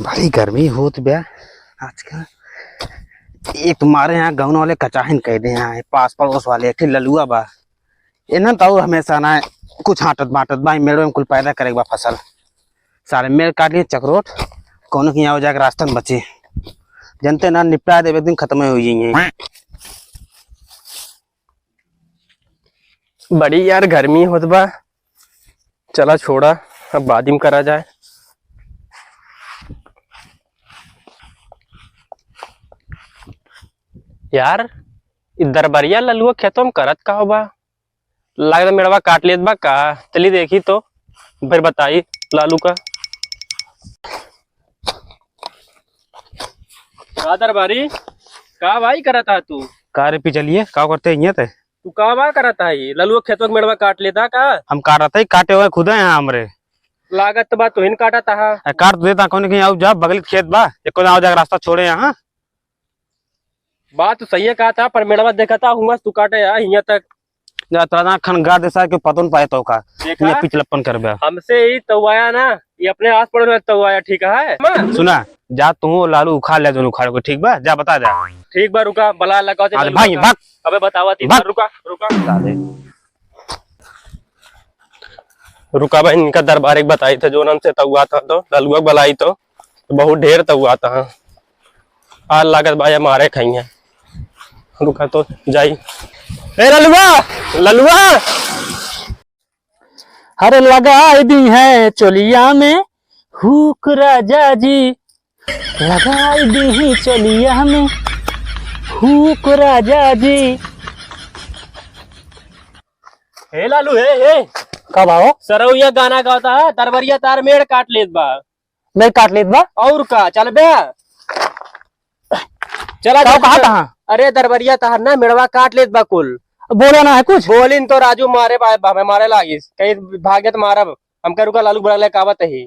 बड़ी गर्मी होत बया आजकल। एक तुम्हारे यहाँ गाँव वाले कचाहिन कह दे यहाँ पास पड़ोस वाले एक ललुआ बा ये ना तो हमेशा ना कुछ हाटत बाटत बा मेड़ में कुल पैदा करेगा फसल सारे मेड़ काट लिए चक्रोट कौन की यहाँ जाकर रास्ता में बचे जनते ना निपटा दे दिन खत्म हो जाएंगे। बड़ी यार गर्मी होत बा, चला छोड़ा अब बादिम करा जाए। यार इधर बरिया ललुआ खेतों में करत का बा, लगता मेड़वा काट लेत बा का। चली देखी तो फिर बताई लालू का दरबारी का भाई करता तू का रे चलिए का करते हैं थे तू का बा करता है ललुआ खेतों में मेड़वा काट लेता का। हम काट रहा था काटे हुए खुद है यहाँ हमरे लागत बा तुहिन काटा था काट तो देता कौन की जा बगल खेत बा एक जाकर रास्ता छोड़े यहाँ। बात तो सही है कहा था पर मेड़वा देखा था हुआ तू काटे यहाँ तक जा खनगार जैसा के पतन पाए तो का ये पिछलप्पन कर बया हमसे ही तवाया ना ये अपने आस पड़ोस में तवाया ठीक है। सुना जा तू लालू उखाड़ ले दोनों उखाड़ को ठीक बा जा बता जा ठीक बा रुका बला लगा भाई भाग अबे बतावा रुका रुका रुका भाई इनका दरबार एक बताई थे जो नाम से तहुआ था तो ललुआ बलाई तो बहुत ढेर तहुआ था आज लागत भाई मारे खाई है। रुका तो जाई ए ललुआ ललुआ हर लगाई दी है चोलिया में हुक राजा जी लगाई दी चोलिया में हुक राजा जी। हे लालू हे कब आओ सरौया गाना गाता है दरबरिया तार मेड़ काट लेत बा मैं काट लेत बा और का चल बे चला तो कहा कहाँ अरे दरबरिया तार ना मेड़वा काट लेत बा कुल बोला ना है कुछ बोलिन तो राजू मारे हमें मारे लागिस कहीं भागे तो मारब हम कह रुका लालू बड़ा ले कावत ही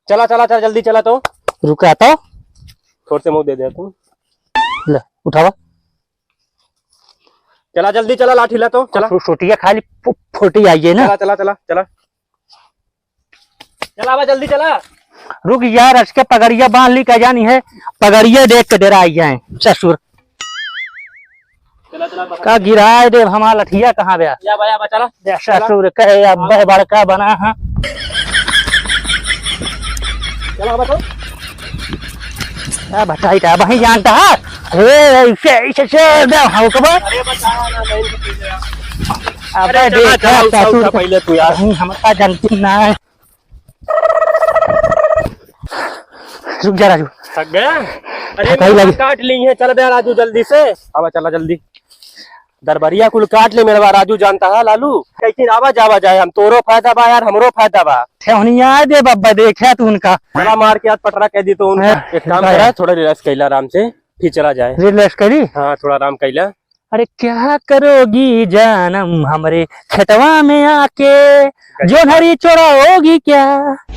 चला चला चल जल्दी चला तो रुका तो थोड़े से मुंह दे दे तू ले उठावा चला जल्दी चला लाठी ला तो चला छोटिया खाली फोटी आई है ना। चला चला चला चला चला बा जल्दी चला रुक यार इसके पगड़िया बांध ली का जानी है पगड़िया देख के डरा आई है ससुर चला चला का गिराए दे हमारा लठिया कहाँ गया या बा चला ससुर कहे अब बड़का बना है चला बा तो बताई था वही जानता है ऐसे ऐसे से दे हाउ कबर अरे बतावा ना नहीं अबे देख ससुर पहले तू यार हमका जानती ना है। रुक जा राजू थक गया अरे काट ली है चल बे राजू जल्दी से अब चला जल्दी दरबरिया कुल काट ले मेरा राजू जानता है लालू कैसे आवा जावा जाए हम तोरो फायदा बा यार हमरो फायदा बा ठेवनिया दे बब्बा देखा तू उनका बड़ा मार के आज पटरा कह दी तो उन्हें एक काम करा थोड़ा रिलैक्स कैला आराम से फिर चला जाए रिलैक्स करी हाँ थोड़ा आराम कैला। अरे क्या करोगी जानम हमरे खेतवा में आके जो नरी चोरा होगी क्या।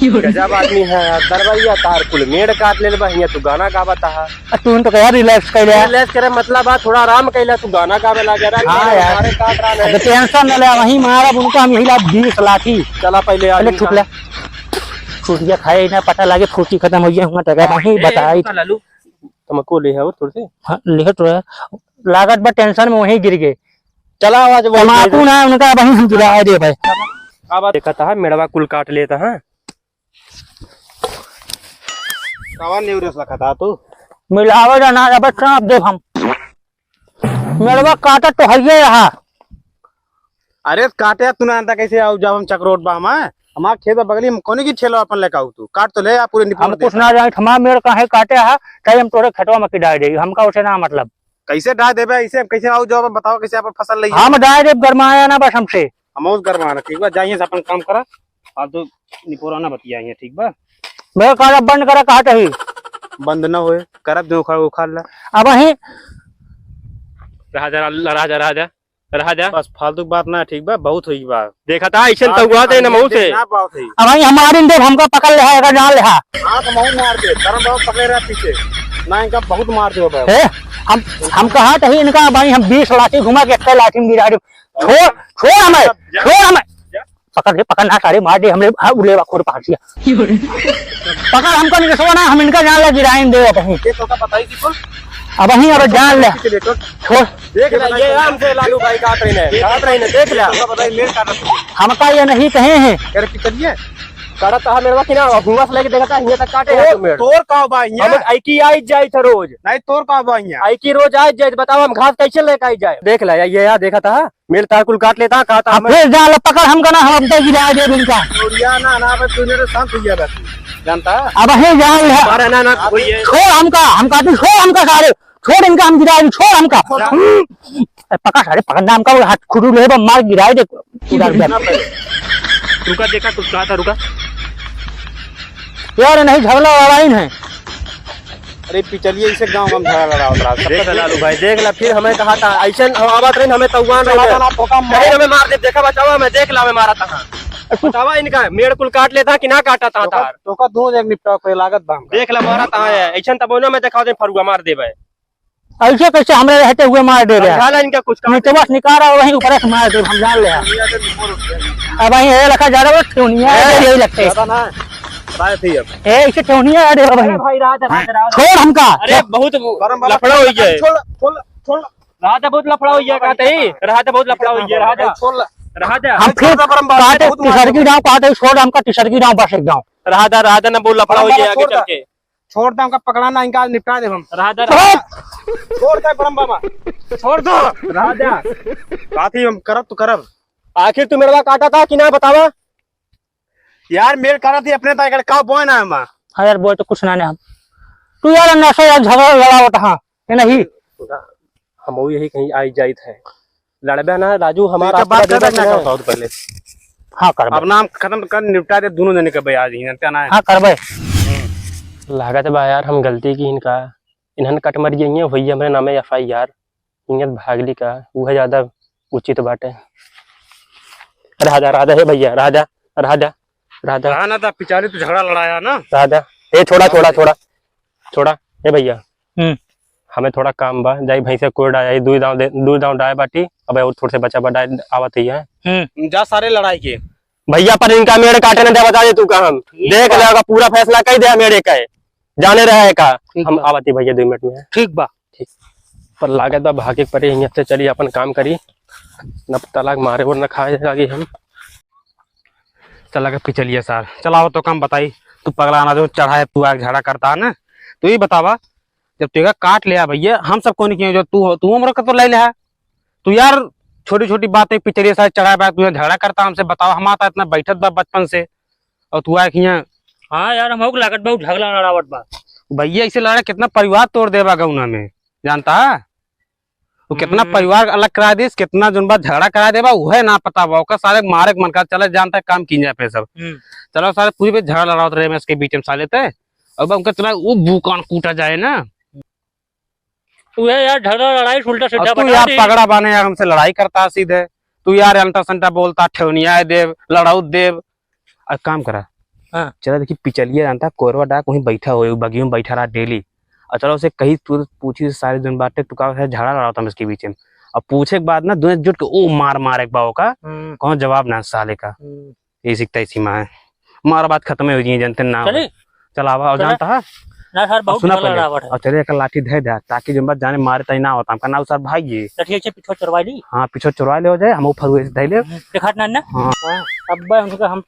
गजब आदमी है दरबरिया तार कुल मेड़ काट ले बहिया तू गाना गावता है तू तो कह रिलैक्स कैला रिलैक्स करे मतलब थोड़ा आराम कैला तू गाना गावे लगे हाँ यार काट रहा है टेंशन न ले वही मारा उनका हम यही ला 20 लाठी चला पहले ठुक ले फूटिया खाए ना पता लगे फूटी खत्म हो गया हुआ वही बताई लालू तुमको ले है थोड़े से हाँ लिखत रहा लागत बा टेंशन में वही गिर गए चला आवाज तमाकू ना उनका वही हम गिरा दे भाई अब देखा था मेड़वा कुल काट लेता है रखा था तू मिलावट ना अब सांप दे हम मेड़वा काटा तो है यहाँ। अरे काटे तू ना कैसे आओ जब हम चक्रोट बा हमारा खेत बगली में कोने की ठेलो अपन लेकर आऊ तू काट तो ले आप पूरे हम कुछ ना जाए हमारा मेड़ का है काटे है चाहे हम तोरे खेतवा में डाल दे हमका उसे ना मतलब कैसे डाल देबे ऐसे कैसे आओ जब बताओ कैसे अपन फसल लगी हम डाल दे गरमाया ना बस हमसे हम उस गरमाना ठीक बा जाइए अपन काम करा आप तो निपोरा ना बतिया ठीक बा मेरे काटा बंद करा काट ही बंद ना होए करब जो उखाड़ ला अब वही राजा बस फालतू बात ना ठीक बा बहुत हुई बा देखा था ऐसे तगुआ दे ना महू से अब वही हमारे देव हमका पकड़ ले है डाल ले हां तो महू मार दे गरम बहुत पकड़े रहा पीछे ना इनका बहुत मार दो है हम कहा था इनका भाई हम 20 लाठी घुमा के एक लाठी में गिरा दो छोड़ हमें पकड़ ना सारे मार दे हमने उले खोर पार दिया पकड़ हमको नहीं सोना हम इनका जान ले गिराएं दे कहीं ये तो का बताई थी कौन अब वहीं अब जान ले छोड़ देख ले ये हमसे लालू भाई काट रहे ने देख ले तो बताई मेरे काट हमका ये नहीं कहे हैं अरे पिचलिए काटा ता मेरे कि ना भूंगा से लेके देखा था ये तक काटे है तुम्हें तोर का बा हम आई की आई जाई था रोज नहीं तोर का बा यहाँ आई की रोज आई जाए बताओ हम घास कैसे लेके आई जाए देख ले ये यार देखा था मेरे तार कुल काट लेता कहा था अब फिर जान ले पकड़ हमको ना हम अब गिरा दे इनका या ना बस तूने तो शांत हुई है बस जानता अब वहीं जान ले अरे ना कोई है छोड़ हमका तो छोड़ हमका सारे छोड़ इनका हम गिरा छोड़ हमका पकड़ सारे पकड़ना हमका हाथ खुद ले मार गिरा दे रुका देखा कुछ कहा था रुका यार नहीं झगड़ा लड़ाई है अरे पिचलिए इसे गांव में झगड़ा लड़ा उतरा देख लालू भाई देख ला फिर हमें कहा था ऐसा आवाज रही हमें तौवान रही हमें मार दे देखा बचावा मैं देख ला मैं मारा था बतावा इनका मेड़ कुल काट लेता कि ना काटा था तार तो का दोनों जग निपटा कोई लागत बा देख ला मारा था ऐसा तब में देखा दे फरुआ मार देबे ऐसे कैसे हमरे रहते हुए मार दे रहे झाला इनका कुछ नहीं तो बस निकाला वहीं ऊपर से मार दे हम जान ले अब वहीं ये लखा ज्यादा ठेवनिया यही लगते ज्यादा ना बात थी अब ए इसे ठेवनिया दे वहीं भाई रात छोड़ हमका अरे बहुत लफड़ा हो गया छोड़ रात बहुत लफड़ा हो गया कहते ही रात बहुत लफड़ा हो गया रात छोड़ रात हम फिर काटे तिसरगी गांव काटे छोड़ हमका तिसरगी गांव बस एक गांव रात ना बहुत लफड़ा हो गया आगे चल के छोड़ दे हमका पकड़ाना इनका निपटा दे हम रात छोड़ दे परम बाबा छोड़ दो राजा काफी हम करब तो करब आखिर तू मेरा काटा था कि ना बतावा यार मेल करा थी अपने ताकि का बोय ना हम हाँ यार बोल तो कुछ ना हम तू यार नशे यार झगड़ा लड़ावट हाँ ये नहीं हम वो यही कहीं आई जाई थे लड़बे ना राजू हमारा बात कर ना पहले हाँ कर अब नाम खत्म कर निपटा दे दोनों जने के भाई आज ही क्या ना है हाँ करबे लागत बा यार हम गलती की इनका इन्हन कट मर गई हुई हमारे नामे FIR इनत भागली का वह ज्यादा उचित बाटे राधा राधा है भैया राधा राधा राधा ना था पिछाड़ी तो झगड़ा लड़ाया ना राधा ए छोड़ा ए भैया हमें थोड़ा काम बा जाई भैंसे कोई डाया दूध दाव डाय बाटी अब और थोड़े से बचा बड़ा आवत ही है जा सारे लड़ाई के भैया पर इनका मेरे काटे ना दे बता दे तू का हम देख लेगा पूरा फैसला कही दे मेरे का है जाने रहे का हम आवती भैया 2 मिनट में ठीक बा ठीक पर लागत बा भागे पड़े यहाँ से चली अपन काम करी न तलाक मारे और न खाए लगी हम चला के पिछलिए सर चलाओ तो काम बताई तू पगला ना जो चढ़ाए तू आग झगड़ा करता है ना तू ही बतावा जब तुझे काट लिया भैया हम सब को नहीं किए जो तू उम्र का तो ले लिया तू यार छोटी छोटी बातें पिछलिए साथ चढ़ाए पाया तुझे झगड़ा करता हमसे बताओ हम आता इतना बैठत बा बचपन से और तू आए यहाँ हाँ यार हम लागत बहुत झगड़ा लड़ावट बा भैया इसे लड़ा कितना परिवार तोड़ देवा गौना में जानता है वो कितना परिवार अलग करा दे कितना जो बात झगड़ा करा देवा वह ना पता बा ओका सारे मारे मन का चले जानता है काम की जाए पे सब चलो सारे पूरी पे झगड़ा लड़ा रहे में इसके बीच में साले थे अब उनका चला वो भूकान कूटा जाए ना तू यार झगड़ा लड़ाई उल्टा सीधा तू यार पगड़ा बाने यार हमसे लड़ाई करता सीधे तू यार अंटा संटा बोलता ठेवनिया देव लड़ाऊ देव अब काम करा हाँ। चलो देखिए पिचलिए जानता कोरवा डाक वहीं बैठा हुए बगी में बैठा रहा डेली और चलो उसे कहीं तू पूछी सारे दिन बातें तू का झगड़ा लड़ा था इसके बीच में और पूछे के बाद ना दोनों जुट के ओ मार एक बाओ का कौन जवाब ना साले का ये सीखता इसी माँ है मारा बात खत्म हो गई जनते ना चलावा और जानता है ना सर बहुत सुना झगड़ा लड़ावट है और चले एक लाठी दे दे ताकि जो बात जाने मारे तई ना होता हमका ना सर भाई ये ठीक है पीछे चरवा ली हाँ पीछे चुरा ले हो जाए हम फरुए से धैले देखा ना हाँ अब भाई उनका हम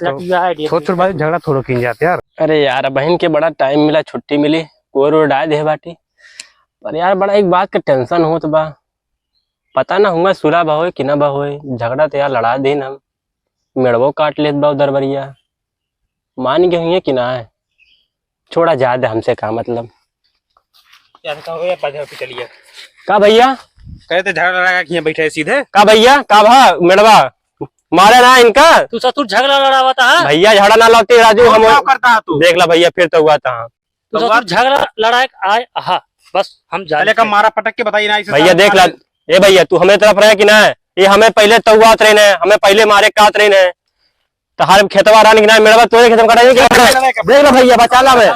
छोट छोट बात झगड़ा थोड़ा की जाते यार अरे यार बहन के बड़ा टाइम मिला छुट्टी मिली कोर डाल दे बाटी पर यार बड़ा एक बात का टेंशन हो तो बा पता ना हुआ सुरा बा होए कि ना बा होए झगड़ा तो यार लड़ा देन हम मेड़वो काट लेत बा दरबरिया मान गए हुए कि ना है छोड़ा जा दे हमसे का मतलब चलिए का भैया कहते झगड़ा लगा कि बैठे सीधे का भैया का भा मेड़वा मारे ना इनका तू ससुर झगड़ा लड़ावा था भैया झगड़ा ना लगती राजू हम करता तू देख ला भैया फिर तो हुआ था तू ससुर झगड़ा लड़ाए आए हाँ बस हम चले का मारा पटक के बताइए ना भैया देख ला ए भैया तू हमें तरफ रहे कि ना ये हमें पहले तौआत रहे हमें पहले मारे काट रहे तहार खेतवा रान गिना मेरा तोरे खेतम काटे देख ला भैया बचा ला मैं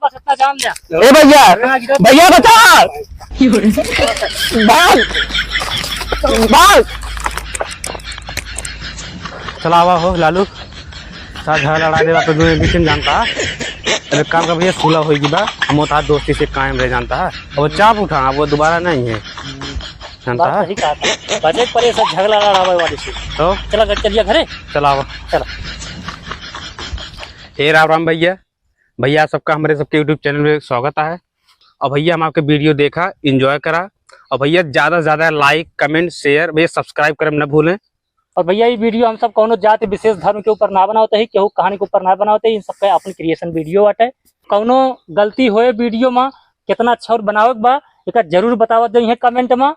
बस इतना जान लिया ए भैया भैया बचा भाग भाग चला आवा हो लालू साथ झगड़ा लड़ा दे तो दोनों बीच में जानता है। अब एक काम का भैया सुलह होगी बा हम वो दोस्ती से कायम रह जानता है। अब वो चाप उठा वो दोबारा नहीं है जानता बात है। सही कहा था, बजे पर ये सब झगड़ा लड़ावे वाली से। तो चला घर चलिए घरे। चला आवा। चला। हे राम राम भैया। भैया सबका हमारे सबके यूट्यूब चैनल में स्वागत है। और भैया हम आपके वीडियो देखा एंजॉय करा और भैया ज़्यादा से ज़्यादा लाइक कमेंट शेयर भैया सब्सक्राइब करना न भूलें। और भैया ये वीडियो हम सब कौनो जाति विशेष धर्म के ऊपर ना बनाते ही, केहू कहानी के ऊपर ना बनाते, इन सबका अपन क्रिएशन वीडियो बाटे। कौनो गलती होए वीडियो में कितना अच्छा और बनावक बा एक जरूर बतावत जाइए कमेंट में।